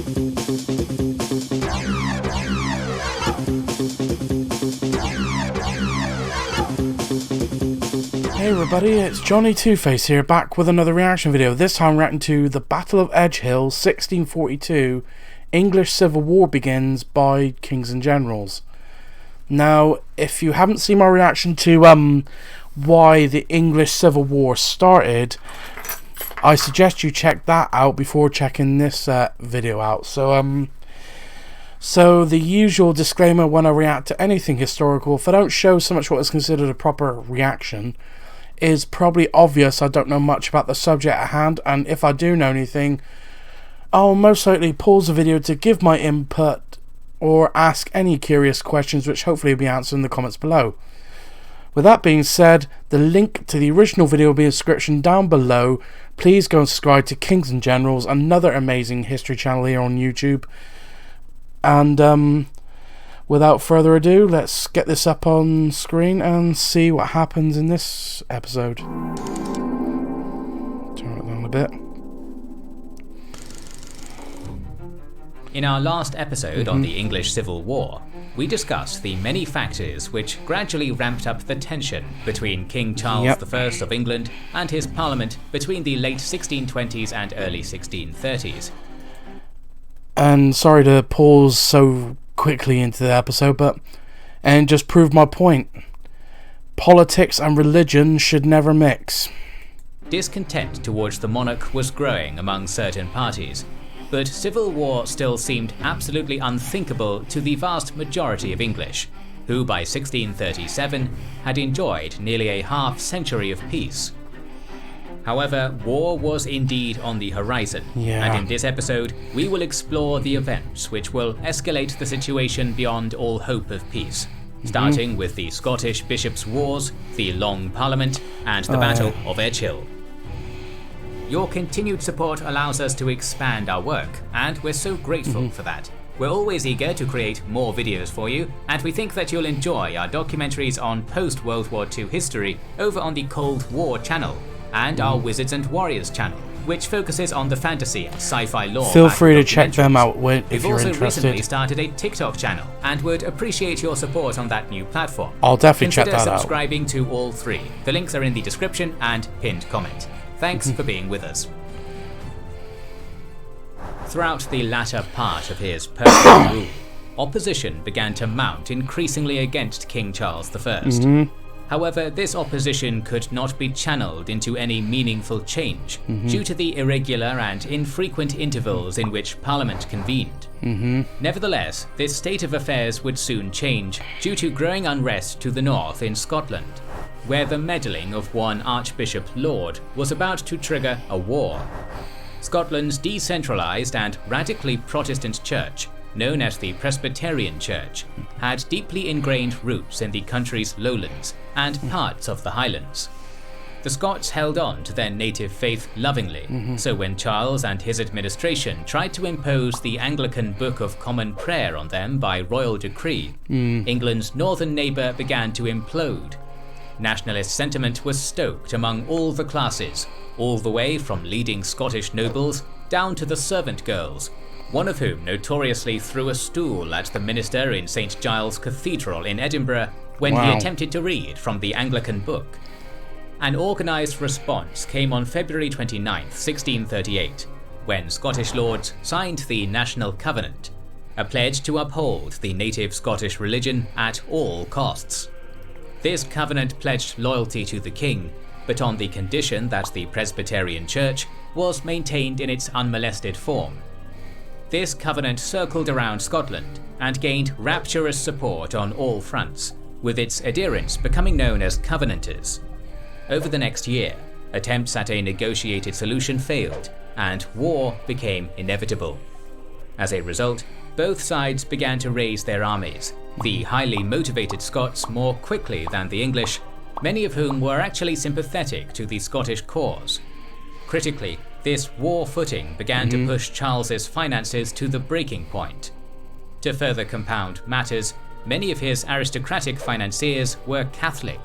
Hey everybody, it's Johnny Two-Face here, back with another reaction video. This time reacting to The Battle of Edgehill, 1642, English Civil War Begins by Kings and Generals. Now, if you haven't seen my reaction to why the English Civil War started, I suggest you check that out before checking this video out. So the usual disclaimer when I react to anything historical, if I don't show so much what is considered a proper reaction, is probably obvious I don't know much about the subject at hand, and if I do know anything, I'll most likely pause the video to give my input or ask any curious questions, which hopefully will be answered in the comments below. With that being said, the link to the original video will be in the description down below. Please go and subscribe to Kings and Generals, another amazing history channel here on YouTube. And without further ado, let's get this up on screen and see what happens in this episode. Turn it down a bit. In our last episode on the English Civil War, we discussed the many factors which gradually ramped up the tension between King Charles I of England and his parliament between the late 1620s and early 1630s. And sorry to pause so quickly into the episode, and just prove my point. Politics and religion should never mix. Discontent towards the monarch was growing among certain parties, but civil war still seemed absolutely unthinkable to the vast majority of English, who by 1637 had enjoyed nearly a half-century of peace. However, war was indeed on the horizon, and in this episode we will explore the events which will escalate the situation beyond all hope of peace, starting with the Scottish Bishops' Wars, the Long Parliament, and the Battle of Edgehill. Your continued support allows us to expand our work, and we're so grateful for that. We're always eager to create more videos for you, and we think that you'll enjoy our documentaries on post-World War II history over on the Cold War channel, and our Wizards and Warriors channel, which focuses on the fantasy and sci-fi lore. Feel free to check them out if you're interested. We've also recently started a TikTok channel and would appreciate your support on that new platform. I'll definitely check that out. Consider subscribing to all three. The links are in the description and pinned comment. Thanks for being with us. Throughout the latter part of his personal rule, opposition began to mount increasingly against King Charles I. However, this opposition could not be channeled into any meaningful change due to the irregular and infrequent intervals in which Parliament convened. Nevertheless, this state of affairs would soon change due to growing unrest to the north in Scotland, where the meddling of one Archbishop Laud was about to trigger a war. Scotland's decentralised and radically Protestant church, known as the Presbyterian Church, had deeply ingrained roots in the country's lowlands and parts of the Highlands. The Scots held on to their native faith lovingly, so when Charles and his administration tried to impose the Anglican Book of Common Prayer on them by royal decree, England's northern neighbour began to implode. Nationalist sentiment was stoked among all the classes, all the way from leading Scottish nobles down to the servant girls, one of whom notoriously threw a stool at the minister in St Giles Cathedral in Edinburgh when he attempted to read from the Anglican book. An organised response came on February 29, 1638, when Scottish lords signed the National Covenant, a pledge to uphold the native Scottish religion at all costs. This covenant pledged loyalty to the king, but on the condition that the Presbyterian Church was maintained in its unmolested form. This covenant circled around Scotland and gained rapturous support on all fronts, with its adherents becoming known as Covenanters. Over the next year, attempts at a negotiated solution failed, and war became inevitable. As a result, both sides began to raise their armies, the highly motivated Scots more quickly than the English, many of whom were actually sympathetic to the Scottish cause. Critically, this war footing began to push Charles's finances to the breaking point. To further compound matters, many of his aristocratic financiers were Catholic.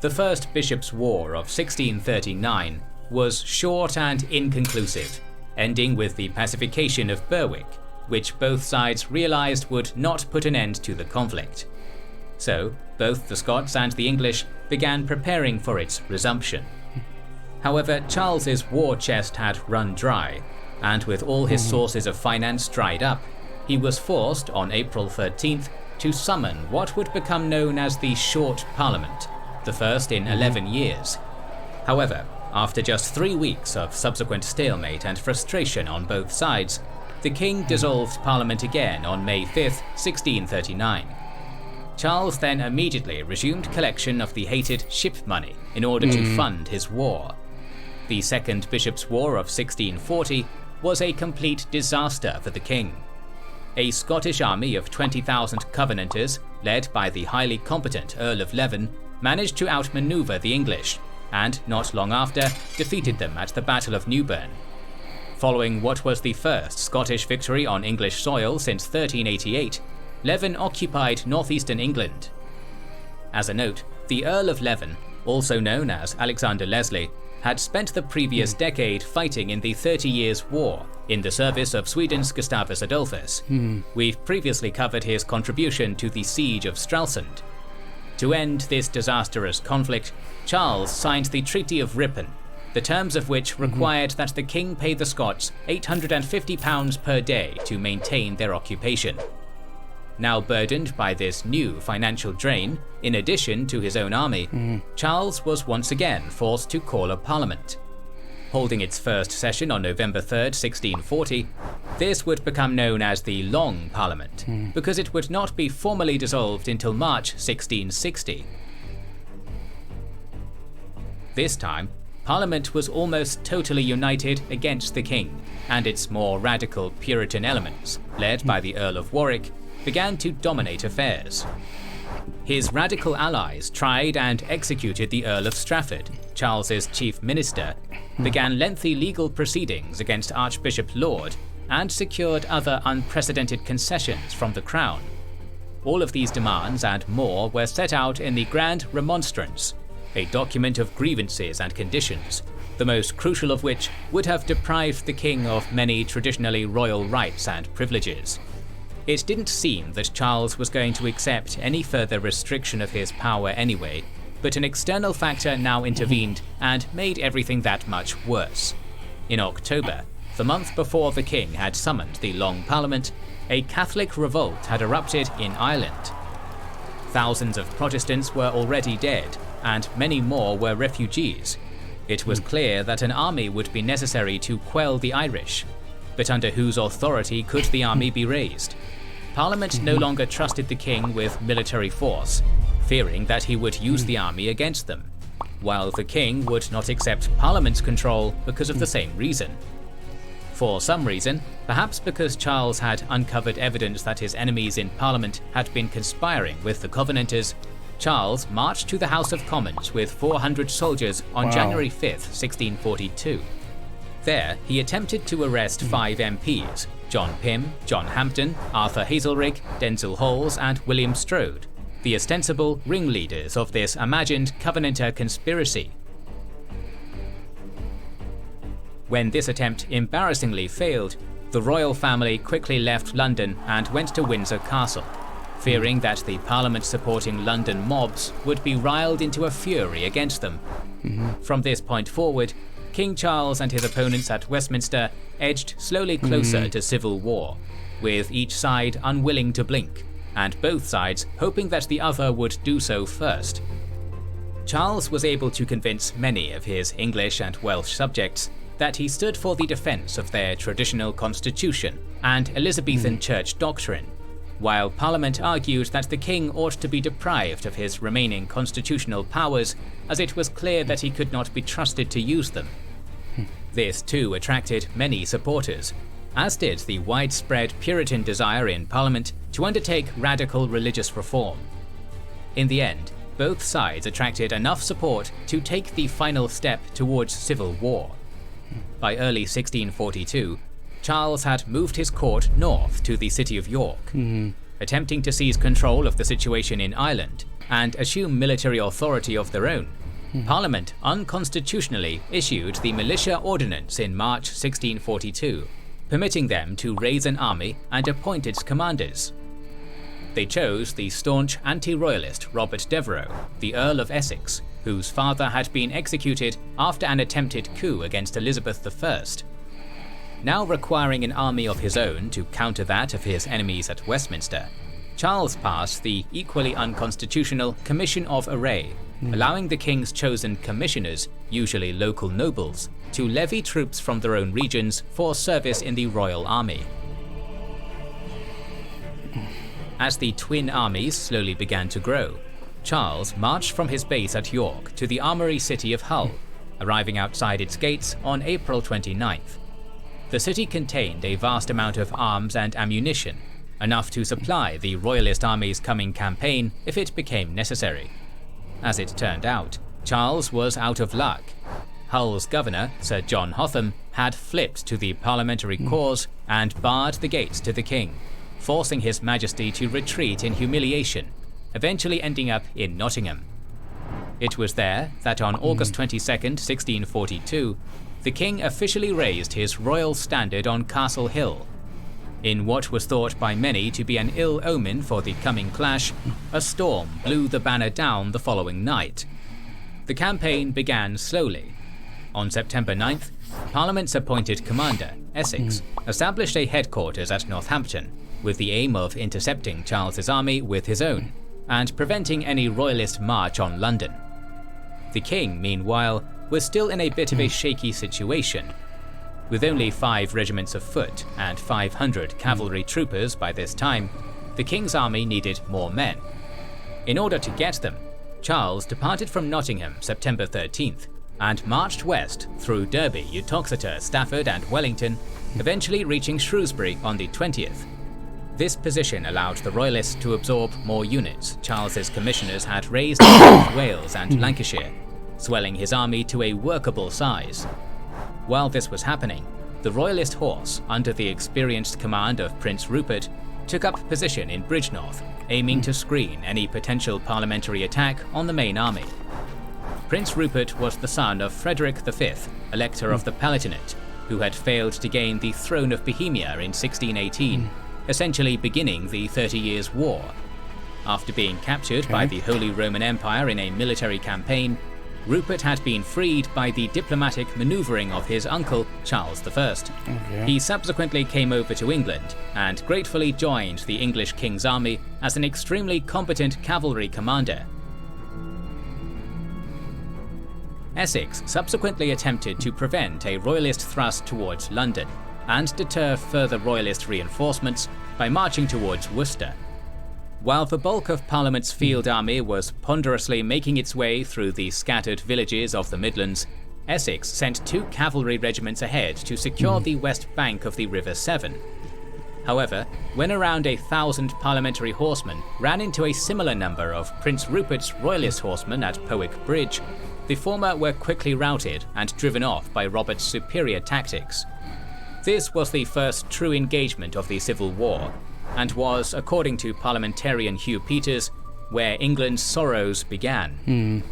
The First Bishops' War of 1639 was short and inconclusive, ending with the pacification of Berwick, which both sides realised would not put an end to the conflict. So, both the Scots and the English began preparing for its resumption. However, Charles's war chest had run dry, and with all his sources of finance dried up, he was forced on April 13th to summon what would become known as the Short Parliament, the first in 11 years. However, after just 3 weeks of subsequent stalemate and frustration on both sides, the king dissolved Parliament again on May 5, 1639. Charles then immediately resumed collection of the hated ship money in order to fund his war. The Second Bishops' War of 1640 was a complete disaster for the king. A Scottish army of 20,000 Covenanters, led by the highly competent Earl of Leven, managed to outmaneuver the English, and not long after defeated them at the Battle of Newburn. Following what was the first Scottish victory on English soil since 1388, Leven occupied northeastern England. As a note, the Earl of Leven, also known as Alexander Leslie, had spent the previous decade fighting in the 30 Years' War in the service of Sweden's Gustavus Adolphus. We've previously covered his contribution to the Siege of Stralsund. To end this disastrous conflict, Charles signed the Treaty of Ripon, the terms of which required that the king pay the Scots £850 per day to maintain their occupation. Now burdened by this new financial drain, in addition to his own army, Charles was once again forced to call a parliament. Holding its first session on November 3rd, 1640, this would become known as the Long Parliament, because it would not be formally dissolved until March 1660. This time, Parliament was almost totally united against the king, and its more radical Puritan elements, led by the Earl of Warwick, began to dominate affairs. His radical allies tried and executed the Earl of Strafford, Charles's chief minister, began lengthy legal proceedings against Archbishop Laud, and secured other unprecedented concessions from the crown. All of these demands and more were set out in the Grand Remonstrance, a document of grievances and conditions, the most crucial of which would have deprived the king of many traditionally royal rights and privileges. It didn't seem that Charles was going to accept any further restriction of his power anyway, but an external factor now intervened and made everything that much worse. In October, the month before the king had summoned the Long Parliament, a Catholic revolt had erupted in Ireland. Thousands of Protestants were already dead, and many more were refugees. It was clear that an army would be necessary to quell the Irish. But under whose authority could the army be raised? Parliament no longer trusted the king with military force, fearing that he would use the army against them, while the king would not accept Parliament's control because of the same reason. For some reason, perhaps because Charles had uncovered evidence that his enemies in Parliament had been conspiring with the Covenanters, Charles marched to the House of Commons with 400 soldiers on January 5, 1642. There, he attempted to arrest 5 MPs, John Pym, John Hampden, Arthur Hazelrig, Denzil Halls, and William Strode, the ostensible ringleaders of this imagined Covenanter conspiracy. When this attempt embarrassingly failed, the royal family quickly left London and went to Windsor Castle, fearing that the Parliament-supporting London mobs would be riled into a fury against them. From this point forward, King Charles and his opponents at Westminster edged slowly closer to civil war, with each side unwilling to blink, and both sides hoping that the other would do so first. Charles was able to convince many of his English and Welsh subjects that he stood for the defence of their traditional constitution and Elizabethan church doctrine, while Parliament argued that the king ought to be deprived of his remaining constitutional powers, as it was clear that he could not be trusted to use them. This too attracted many supporters, as did the widespread Puritan desire in Parliament to undertake radical religious reform. In the end, both sides attracted enough support to take the final step towards civil war. By early 1642, Charles had moved his court north to the city of York, attempting to seize control of the situation in Ireland and assume military authority of their own. Parliament unconstitutionally issued the Militia Ordinance in March 1642, permitting them to raise an army and appoint its commanders. They chose the staunch anti-royalist Robert Devereux, the Earl of Essex, whose father had been executed after an attempted coup against Elizabeth I. Now requiring an army of his own to counter that of his enemies at Westminster, Charles passed the equally unconstitutional Commission of Array, allowing the king's chosen commissioners, usually local nobles, to levy troops from their own regions for service in the royal army. As the twin armies slowly began to grow, Charles marched from his base at York to the armoury city of Hull, arriving outside its gates on April 29th. The city contained a vast amount of arms and ammunition, enough to supply the Royalist army's coming campaign if it became necessary. As it turned out, Charles was out of luck. Hull's governor, Sir John Hotham, had flipped to the parliamentary cause and barred the gates to the king, forcing His Majesty to retreat in humiliation, eventually ending up in Nottingham. It was there that on August 22nd, 1642, the king officially raised his royal standard on Castle Hill. In what was thought by many to be an ill omen for the coming clash, a storm blew the banner down the following night. The campaign began slowly. On September 9th, Parliament's appointed commander, Essex, established a headquarters at Northampton, with the aim of intercepting Charles's army with his own, and preventing any royalist march on London. The king, meanwhile, was still in a bit of a shaky situation. With only 5 regiments of foot and 500 cavalry troopers by this time, the king's army needed more men. In order to get them, Charles departed from Nottingham September 13th and marched west through Derby, Uttoxeter, Stafford and Wellington, eventually reaching Shrewsbury on the 20th. This position allowed the Royalists to absorb more units Charles's commissioners had raised in South Wales and Lancashire, swelling his army to a workable size. While this was happening, the Royalist horse, under the experienced command of Prince Rupert, took up position in Bridgnorth, aiming to screen any potential parliamentary attack on the main army. Prince Rupert was the son of Frederick V, Elector of the Palatinate, who had failed to gain the throne of Bohemia in 1618, essentially beginning the 30 Years' War. After being captured by the Holy Roman Empire in a military campaign, Rupert had been freed by the diplomatic maneuvering of his uncle, Charles I. He subsequently came over to England and gratefully joined the English king's army as an extremely competent cavalry commander. Essex subsequently attempted to prevent a royalist thrust towards London and deter further royalist reinforcements by marching towards Worcester. While the bulk of Parliament's field army was ponderously making its way through the scattered villages of the Midlands, Essex sent 2 cavalry regiments ahead to secure the west bank of the River Severn. However, when around 1,000 parliamentary horsemen ran into a similar number of Prince Rupert's royalist horsemen at Powick Bridge, the former were quickly routed and driven off by Robert's superior tactics. This was the first true engagement of the Civil War, and was, according to parliamentarian Hugh Peters, where England's sorrows began.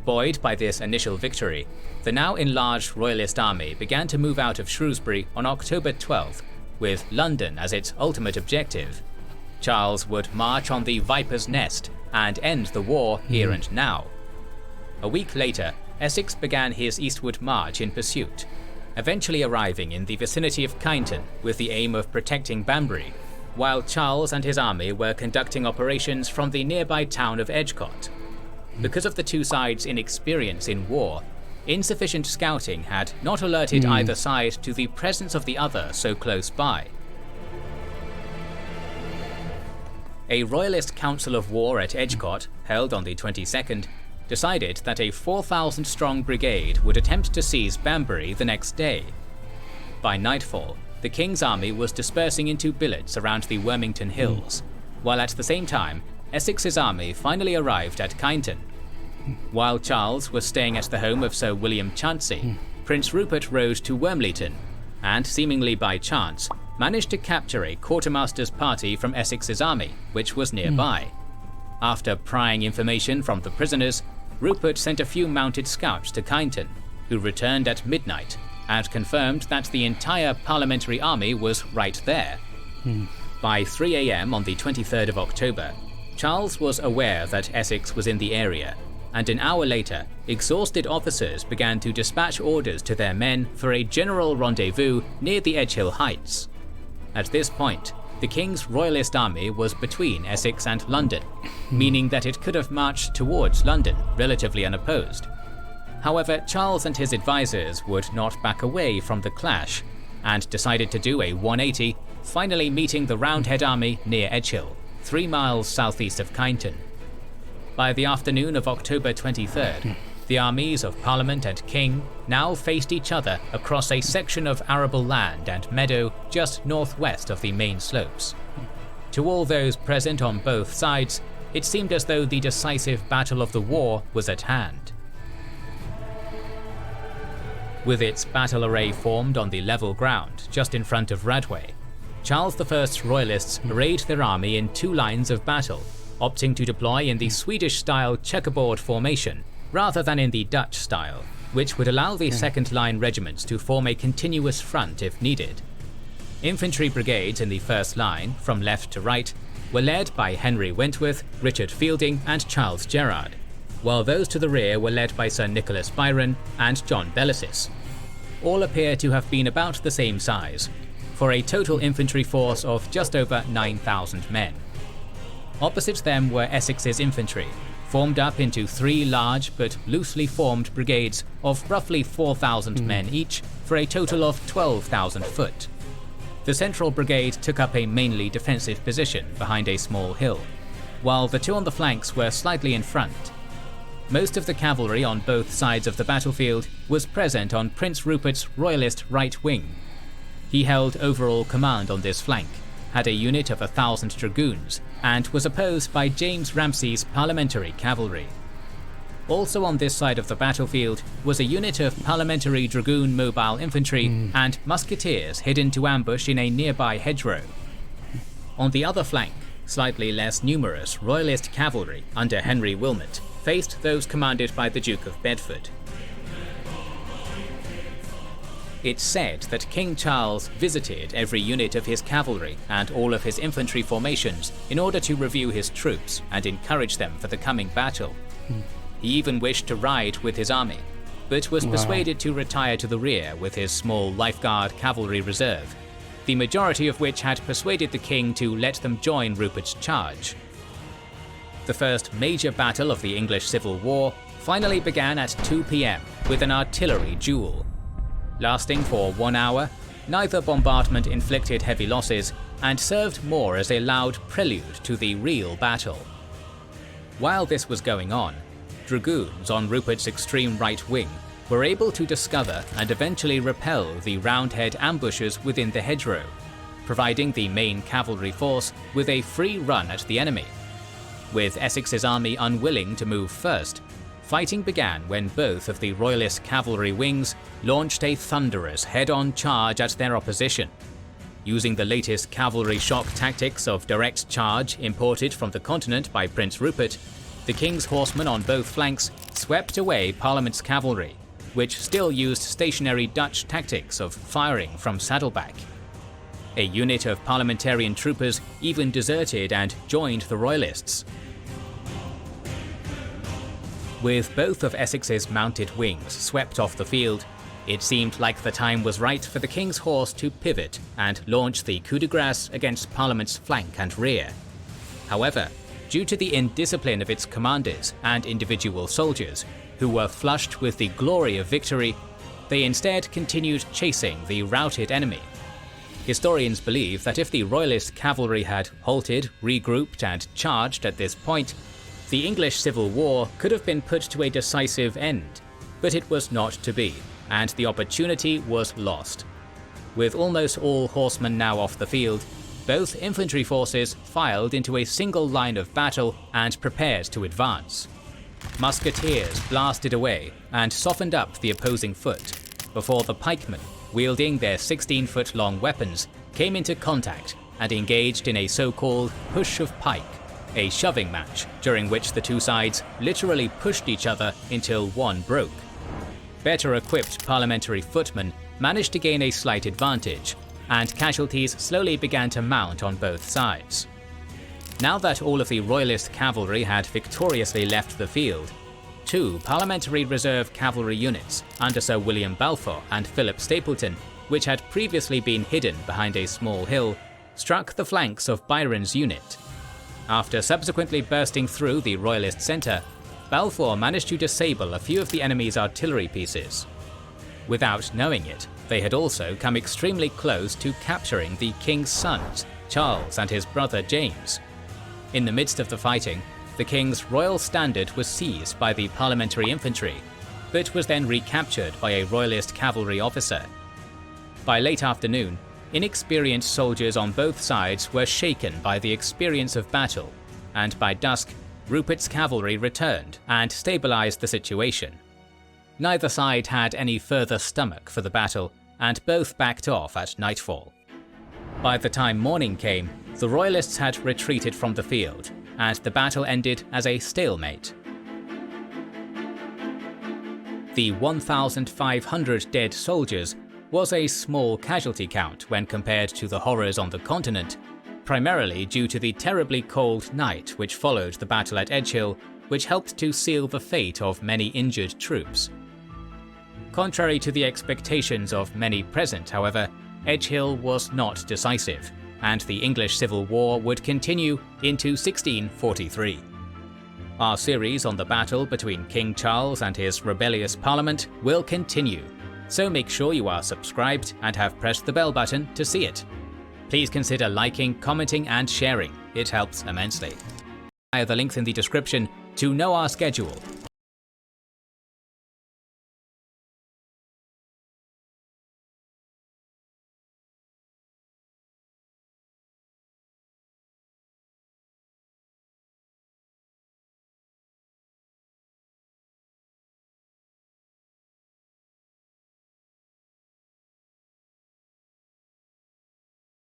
Buoyed by this initial victory, the now enlarged Royalist army began to move out of Shrewsbury on October 12th, with London as its ultimate objective. Charles would march on the Viper's Nest and end the war here and now. A week later, Essex began his eastward march in pursuit, eventually arriving in the vicinity of Kyneton with the aim of protecting Banbury, while Charles and his army were conducting operations from the nearby town of Edgehill. Because of the two sides' inexperience in war, insufficient scouting had not alerted either side to the presence of the other so close by. A Royalist Council of War at Edgehill, held on the 22nd, decided that a 4,000-strong brigade would attempt to seize Banbury the next day. By nightfall, the King's army was dispersing into billets around the Wormington Hills, while at the same time, Essex's army finally arrived at Kyneton. While Charles was staying at the home of Sir William Chansey, Prince Rupert rode to Wormleighton, and seemingly by chance, managed to capture a quartermaster's party from Essex's army, which was nearby. After prying information from the prisoners, Rupert sent a few mounted scouts to Kyneton, who returned at midnight and confirmed that the entire Parliamentary army was right there. By 3 AM on the 23rd of October, Charles was aware that Essex was in the area, and an hour later, exhausted officers began to dispatch orders to their men for a general rendezvous near the Edgehill Heights. At this point, the King's Royalist army was between Essex and London, meaning that it could have marched towards London relatively unopposed. However, Charles and his advisors would not back away from the clash, and decided to do a 180, finally meeting the Roundhead army near Edgehill, 3 miles southeast of Kyneton. By the afternoon of October 23rd, the armies of Parliament and King now faced each other across a section of arable land and meadow just northwest of the main slopes. To all those present on both sides, it seemed as though the decisive battle of the war was at hand. With its battle array formed on the level ground just in front of Radway, Charles I's Royalists arrayed their army in 2 lines of battle, opting to deploy in the Swedish-style checkerboard formation rather than in the Dutch style, which would allow the second-line regiments to form a continuous front if needed. Infantry brigades in the first line, from left to right, were led by Henry Wentworth, Richard Fielding and Charles Gerard, while those to the rear were led by Sir Nicholas Byron and John Bellasis. All appear to have been about the same size, for a total infantry force of just over 9,000 men. Opposite them were Essex's infantry, formed up into 3 large but loosely formed brigades of roughly 4,000 men each, for a total of 12,000 foot. The central brigade took up a mainly defensive position behind a small hill, while the 2 on the flanks were slightly in front. Most of the cavalry on both sides of the battlefield was present on Prince Rupert's Royalist right wing. He held overall command on this flank, had a unit of 1,000 dragoons, and was opposed by James Ramsay's Parliamentary cavalry. Also on this side of the battlefield was a unit of Parliamentary Dragoon Mobile Infantry and musketeers hidden to ambush in a nearby hedgerow. On the other flank, slightly less numerous Royalist cavalry under Henry Wilmot faced those commanded by the Duke of Bedford. It's said that King Charles visited every unit of his cavalry and all of his infantry formations in order to review his troops and encourage them for the coming battle. He even wished to ride with his army, but was persuaded to retire to the rear with his small lifeguard cavalry reserve, the majority of which had persuaded the king to let them join Rupert's charge. The first major battle of the English Civil War finally began at 2 PM with an artillery duel. Lasting for 1 hour, neither bombardment inflicted heavy losses and served more as a loud prelude to the real battle. While this was going on, dragoons on Rupert's extreme right wing were able to discover and eventually repel the Roundhead ambushers within the hedgerow, providing the main cavalry force with a free run at the enemy. With Essex's army unwilling to move first, fighting began when both of the Royalist cavalry wings launched a thunderous head-on charge at their opposition. Using the latest cavalry shock tactics of direct charge imported from the continent by Prince Rupert, the king's horsemen on both flanks swept away Parliament's cavalry, which still used stationary Dutch tactics of firing from saddleback. A unit of parliamentarian troopers even deserted and joined the Royalists. With both of Essex's mounted wings swept off the field, it seemed like the time was right for the king's horse to pivot and launch the coup de grace against Parliament's flank and rear. However, due to the indiscipline of its commanders and individual soldiers, who were flushed with the glory of victory, they instead continued chasing the routed enemy. Historians believe that if the Royalist cavalry had halted, regrouped and charged at this point, the English Civil War could have been put to a decisive end, but it was not to be, and the opportunity was lost. With almost all horsemen now off the field, both infantry forces filed into a single line of battle and prepared to advance. Musketeers blasted away and softened up the opposing foot, before the pikemen, wielding their 16-foot-long weapons, came into contact and engaged in a so-called push of pike, a shoving match during which the two sides literally pushed each other until one broke. Better equipped parliamentary footmen managed to gain a slight advantage, and casualties slowly began to mount on both sides. Now that all of the royalist cavalry had victoriously left the field, two parliamentary reserve cavalry units under Sir William Balfour and Philip Stapleton, which had previously been hidden behind a small hill, struck the flanks of Byron's unit. After subsequently bursting through the royalist centre, Balfour managed to disable a few of the enemy's artillery pieces. Without knowing it, they had also come extremely close to capturing the king's sons, Charles and his brother James. In the midst of the fighting, the king's royal standard was seized by the parliamentary infantry, but was then recaptured by a royalist cavalry officer. By late afternoon, inexperienced soldiers on both sides were shaken by the experience of battle, and by dusk, Rupert's cavalry returned and stabilized the situation. Neither side had any further stomach for the battle, and both backed off at nightfall. By the time morning came, the royalists had retreated from the field, and the battle ended as a stalemate. The 1,500 dead soldiers was a small casualty count when compared to the horrors on the continent, primarily due to the terribly cold night which followed the battle at Edgehill, which helped to seal the fate of many injured troops. Contrary to the expectations of many present, however, Edgehill was not decisive, and the English Civil War would continue into 1643. Our series on the battle between King Charles and his rebellious parliament will continue, so make sure you are subscribed and have pressed the bell button to see it. Please consider liking, commenting and sharing, it helps immensely. Via the links in the description to know our schedule